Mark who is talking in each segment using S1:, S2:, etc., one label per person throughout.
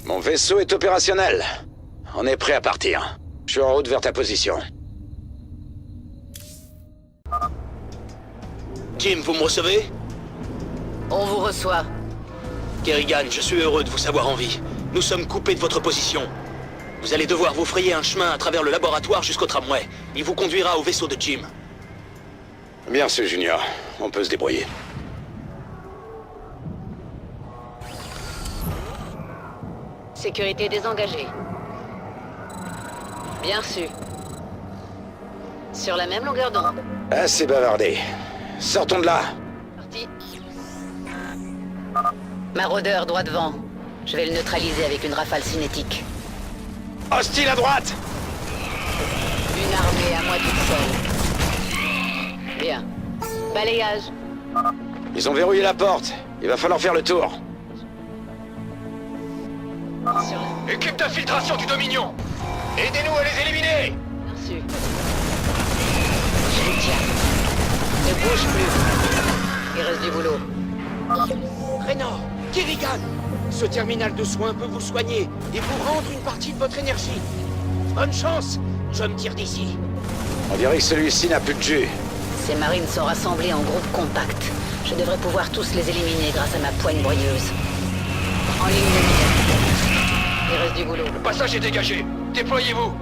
S1: Mon vaisseau est opérationnel. On est prêt à partir. Je suis en route vers ta position.
S2: Jim, vous me recevez?
S3: On vous reçoit.
S2: Kerrigan, je suis heureux de vous savoir en vie. Nous sommes coupés de votre position. Vous allez devoir vous frayer un chemin à travers le laboratoire jusqu'au tramway. Il vous conduira au vaisseau de Jim.
S1: Bien sûr, Junior. On peut se débrouiller.
S3: Sécurité désengagée. Bien reçu. Sur la même longueur d'onde.
S1: Assez bavardé. Sortons de là.
S3: Parti. Maraudeur droit devant. Je vais le neutraliser avec une rafale cinétique.
S1: Hostile à droite!
S3: Une armée à moi toute seule. Bien. Balayage.
S1: Ils ont verrouillé la porte. Il va falloir faire le tour.
S3: Sur la...
S2: Équipe d'infiltration du Dominion! Aidez-nous à les éliminer!
S3: Bien reçu. Je les tiens. Ne bouge plus. Il reste du boulot.
S4: Raynor, Kerrigan, ce terminal de soins peut vous soigner et vous rendre une partie de votre énergie. Bonne chance, je me tire d'ici.
S1: On dirait que celui-ci n'a plus de jus.
S3: Ces marines sont rassemblés en groupe compact. Je devrais pouvoir tous les éliminer grâce à ma poigne broyeuse. En ligne de mire. Il reste du boulot.
S2: Le passage est dégagé. Déployez-vous!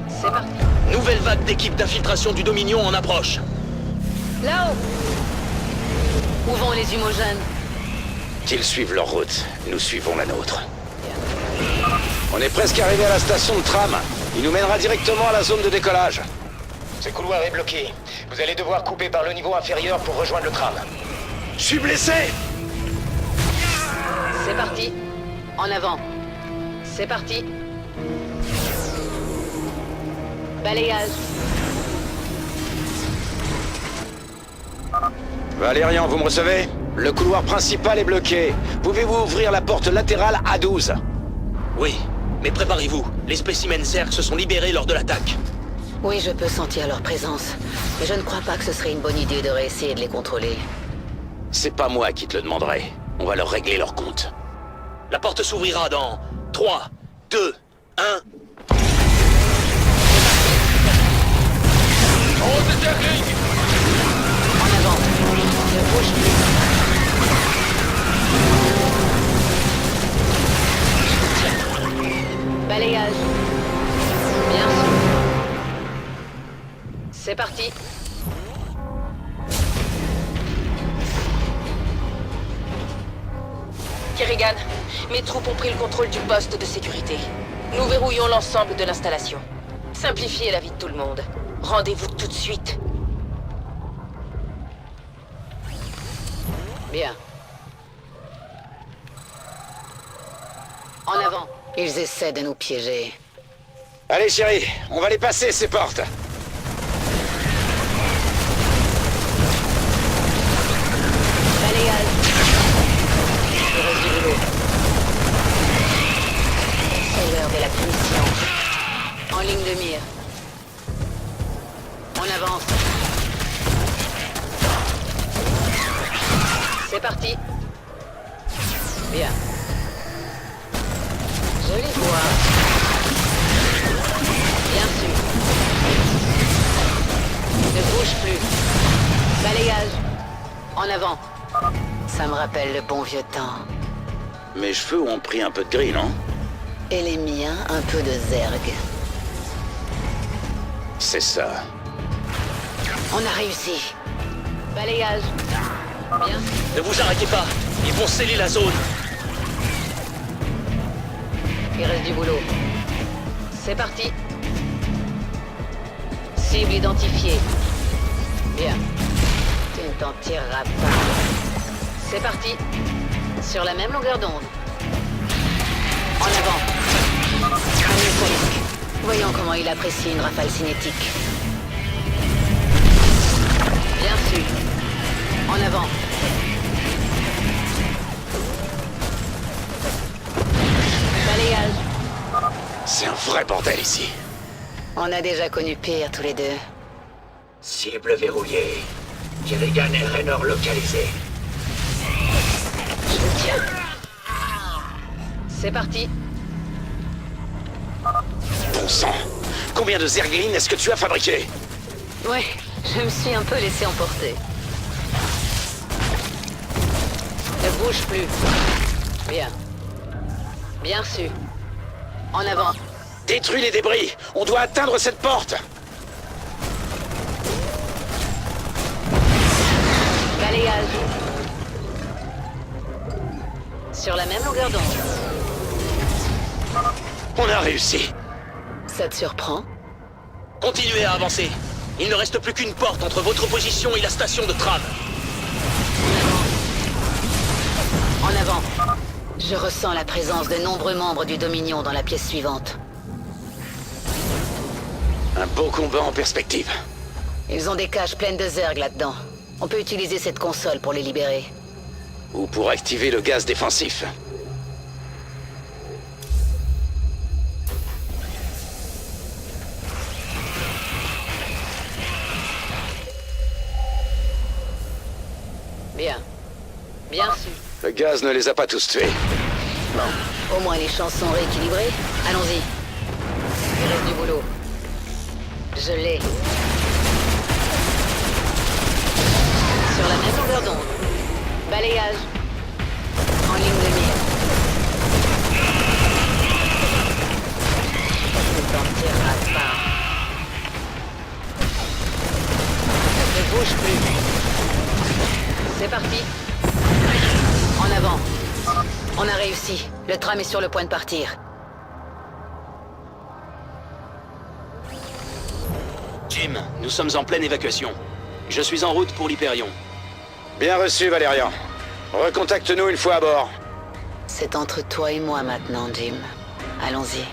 S3: C'est parti.
S2: Nouvelle vague d'équipes d'infiltration du Dominion en approche.
S3: Là-haut! Où vont les humogènes?
S1: Qu'ils suivent leur route. Nous suivons la nôtre. On est presque arrivé à la station de tram. Il nous mènera directement à la zone de décollage.
S5: Ce couloir est bloqué. Vous allez devoir couper par le niveau inférieur pour rejoindre le tram.
S1: Je suis blessé!
S3: C'est parti. En avant. C'est parti. Balayage.
S1: Valérian, vous me recevez? Le couloir principal est bloqué. Pouvez-vous ouvrir la porte latérale A12?
S2: Oui, mais préparez-vous. Les spécimens Zerg se sont libérés lors de l'attaque.
S3: Oui, je peux sentir leur présence. Mais je ne crois pas que ce serait une bonne idée de réessayer de les contrôler.
S1: C'est pas moi qui te le demanderai. On va leur régler leur compte.
S2: La porte s'ouvrira dans 3, 2, 1...
S3: En avant. Ne bouge plus. Balayage. Bien sûr. C'est parti.
S6: Kerrigan, mes troupes ont pris le contrôle du poste de sécurité. Nous verrouillons l'ensemble de l'installation. Simplifiez la vie de tout le monde. Rendez-vous tout de suite.
S3: Bien. En avant. Ils essaient de nous piéger.
S1: Allez, chérie, on va les passer, ces portes.
S3: Balayage. Il reste du boulot. C'est l'heure de la punition. En ligne de mire. On avance. C'est parti. Bien. Je les vois. Bien sûr. Ne bouge plus. Balayage. En avant. Ça me rappelle le bon vieux temps.
S1: Mes cheveux ont pris un peu de gris, non?
S3: Et les miens, un peu de zerg.
S1: C'est ça.
S3: On a réussi. Balayage. Bien.
S2: Ne vous arrêtez pas. Ils vont sceller la zone.
S3: Il reste du boulot. C'est parti. Cible identifiée. Bien. Tu ne t'en tireras pas. C'est parti. Sur la même longueur d'onde. En avant. Allez, Salik. Voyons comment il apprécie une rafale cinétique. Bien sûr. En avant. Balayage.
S1: C'est un vrai bordel ici.
S3: On a déjà connu pire tous les deux.
S5: Cible verrouillée. Kerrigan et Raynor localisés.
S3: Je le tiens. C'est parti.
S1: Bon sang! Combien de Zerglings est-ce que tu as fabriqué?
S3: Ouais, je me suis un peu laissé emporter. Ne bouge plus. Bien. Bien su. En avant.
S1: Détruis les débris! On doit atteindre cette porte!
S3: Balayage. Sur la même longueur d'onde.
S1: On a réussi!
S3: Ça te surprend?
S2: Continuez à avancer. Il ne reste plus qu'une porte entre votre position et la station de tram.
S3: En avant. Je ressens la présence de nombreux membres du Dominion dans la pièce suivante.
S1: Un beau combat en perspective.
S3: Ils ont des cages pleines de zerg là-dedans. On peut utiliser cette console pour les libérer.
S1: Ou pour activer le gaz défensif.
S3: Bien. Bien su.
S1: Le gaz ne les a pas tous tués.
S3: Au moins les chances sont rééquilibrées. Allons-y. Il reste du boulot. Je l'ai. Sur la même longueur d'onde. Balayage. En ligne de mire. Ne t'en tireras pas. Ne bouge plus. C'est parti. En avant. On a réussi. Le tram est sur le point de partir.
S2: Jim, nous sommes en pleine évacuation. Je suis en route pour l'Hyperion.
S1: Bien reçu, Valérian. Recontacte-nous une fois à bord.
S3: C'est entre toi et moi maintenant, Jim. Allons-y.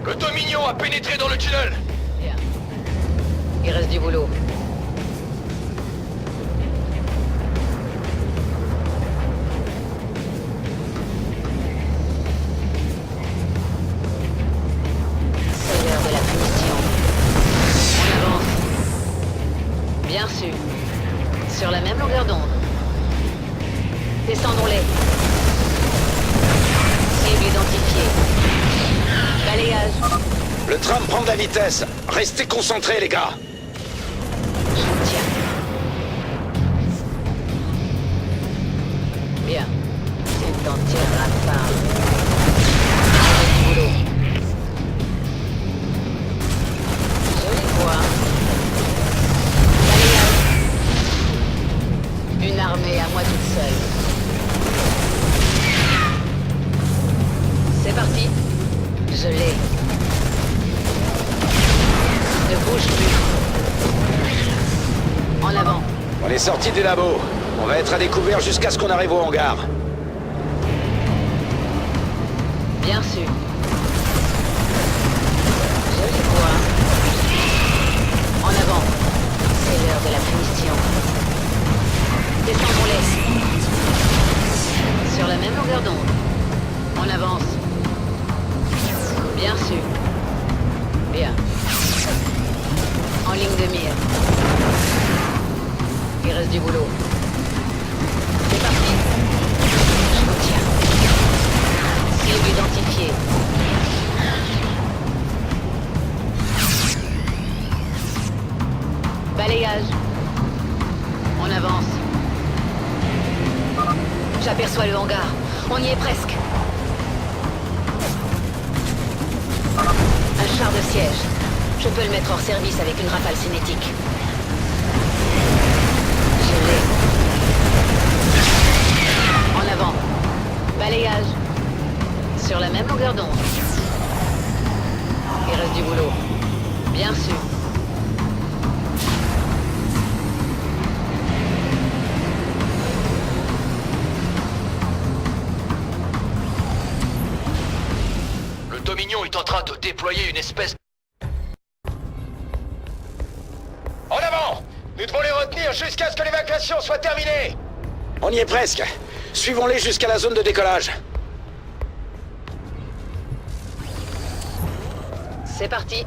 S5: Le Dominion a pénétré dans le tunnel.
S3: Bien. Il reste du boulot. C'est l'heure de la punition. On avance. Bien sûr. Sur la même longueur d'onde. Descendons-les. Cible identifiée. Balayage.
S1: Le tram prend de la vitesse. Restez concentrés, les gars.
S3: Je vous tiens. Bien. Tu ne t'en tireras pas. Du boulot. Je les vois. Balayage. Une armée à moi toute seule. C'est parti. Je l'ai. Ne bouge plus. En avant.
S1: On est sorti du labo. On va être à découvert jusqu'à ce qu'on arrive au hangar.
S3: Bien sûr. Je les vois. En avant. C'est l'heure de la punition. Descendons-les. Sur la même longueur d'onde. On avance. Bien sûr. Bien. En ligne de mire. Il reste du boulot. C'est parti. Je vous tiens. Cible identifiée. Balayage. On avance. J'aperçois le hangar. On y est presque. Un char de siège. Je peux le mettre hors service avec une rafale cinétique. Je l'ai. En avant. Balayage. Sur la même longueur d'onde. Il reste du boulot. Bien sûr.
S5: Le Dominion est en train de déployer une espèce... En avant! Nous devons les retenir jusqu'à ce que l'évacuation soit terminée!
S1: On y est presque. Suivons-les jusqu'à la zone de décollage.
S3: C'est parti.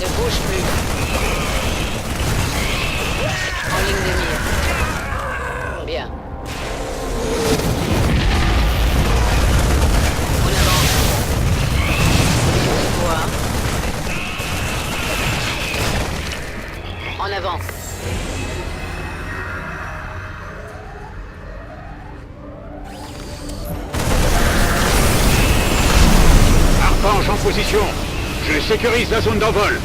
S3: Ne bouge plus. En ligne de mire. Bien. On avance. Je vois. En avant.
S7: Archange en position. Je sécurise la zone d'envol.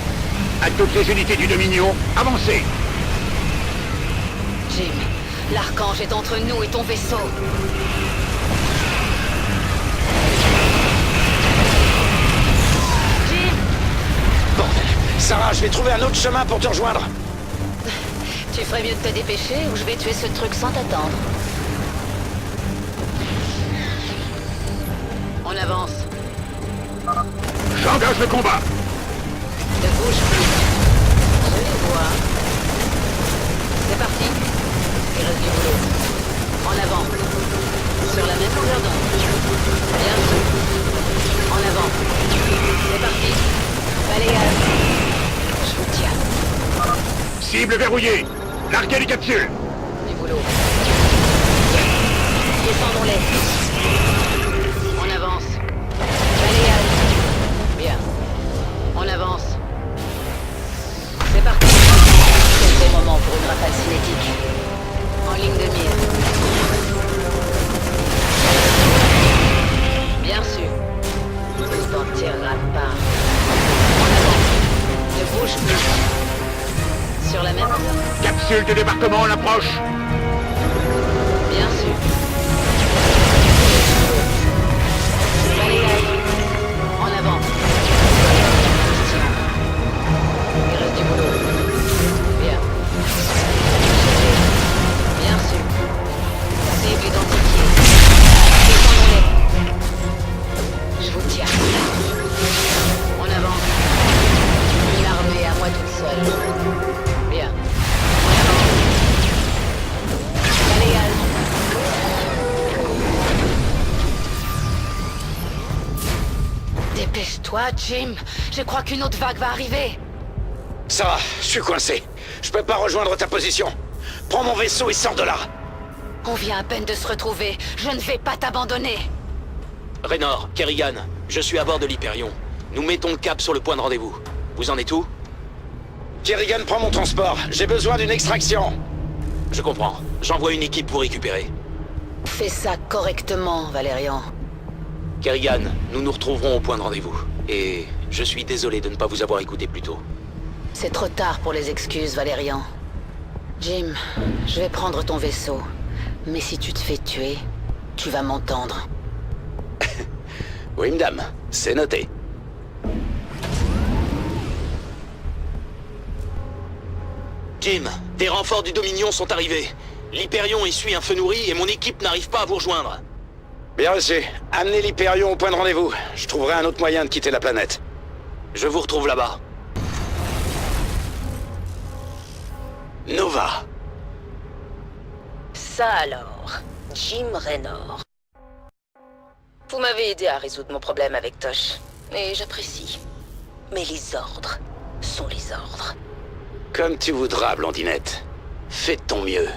S7: À toutes les unités du Dominion, avancez.
S3: Jim, l'archange est entre nous et ton vaisseau. Jim,
S1: Bordel. Sarah, je vais trouver un autre chemin pour te rejoindre.
S3: tu ferais mieux de te dépêcher ou je vais tuer ce truc sans t'attendre. On avance.
S7: J'engage le combat.
S3: Ne bouge plus. Je les vois. C'est parti. Il reste du boulot. En avant. Sur la même longueur d'onde. Bien sûr. En avant. C'est parti. Balayage. Je vous tiens.
S7: Cible verrouillée. Larguez les capsules.
S3: Du boulot. Descendons-les. On avance. Balayage. Bien. On avance. C'est parti. Quel bon moment pour une rafale cinétique. En ligne de mire. Bien sûr. Tu t'en tireras pas. En avant. Ne bouge plus. Sur la même longueur.
S7: Capsule de débarquement en approche.
S3: Bien sûr. Balayage. En avant. Il reste du boulot. Bien. Bien sûr. Cible identifiée. Descendons-les. Je vous tiens. En avant. Une armée à moi toute seule. Bien. En avant. Balayage. Dépêche-toi, Jim. Je crois qu'une autre vague va arriver.
S1: Sarah, je suis coincé. Je peux pas rejoindre ta position. Prends mon vaisseau et sors de là.
S3: On vient à peine de se retrouver. Je ne vais pas t'abandonner.
S2: Raynor, Kerrigan, je suis à bord de l'Hyperion. Nous mettons le cap sur le point de rendez-vous. Vous en êtes où?
S1: Kerrigan, prends mon transport. J'ai besoin d'une extraction.
S2: Je comprends. J'envoie une équipe vous récupérer.
S3: Fais ça correctement, Valérian.
S2: Kerrigan, nous nous retrouverons au point de rendez-vous. Et je suis désolé de ne pas vous avoir écouté plus tôt.
S3: C'est trop tard pour les excuses, Valérian. Jim, je vais prendre ton vaisseau. Mais si tu te fais tuer, tu vas m'entendre.
S1: Oui, madame. C'est noté.
S2: Jim, des renforts du Dominion sont arrivés. L'Hyperion essuie un feu nourri et mon équipe n'arrive pas à vous rejoindre.
S1: Bien reçu. Amenez l'Hyperion au point de rendez-vous. Je trouverai un autre moyen de quitter la planète.
S2: Je vous retrouve là-bas.
S1: Nova.
S6: Ça alors, Jim Raynor. Vous m'avez aidé à résoudre mon problème avec Tosh, et j'apprécie. Mais les ordres sont les ordres.
S1: Comme tu voudras, Blondinette. Fais de ton mieux.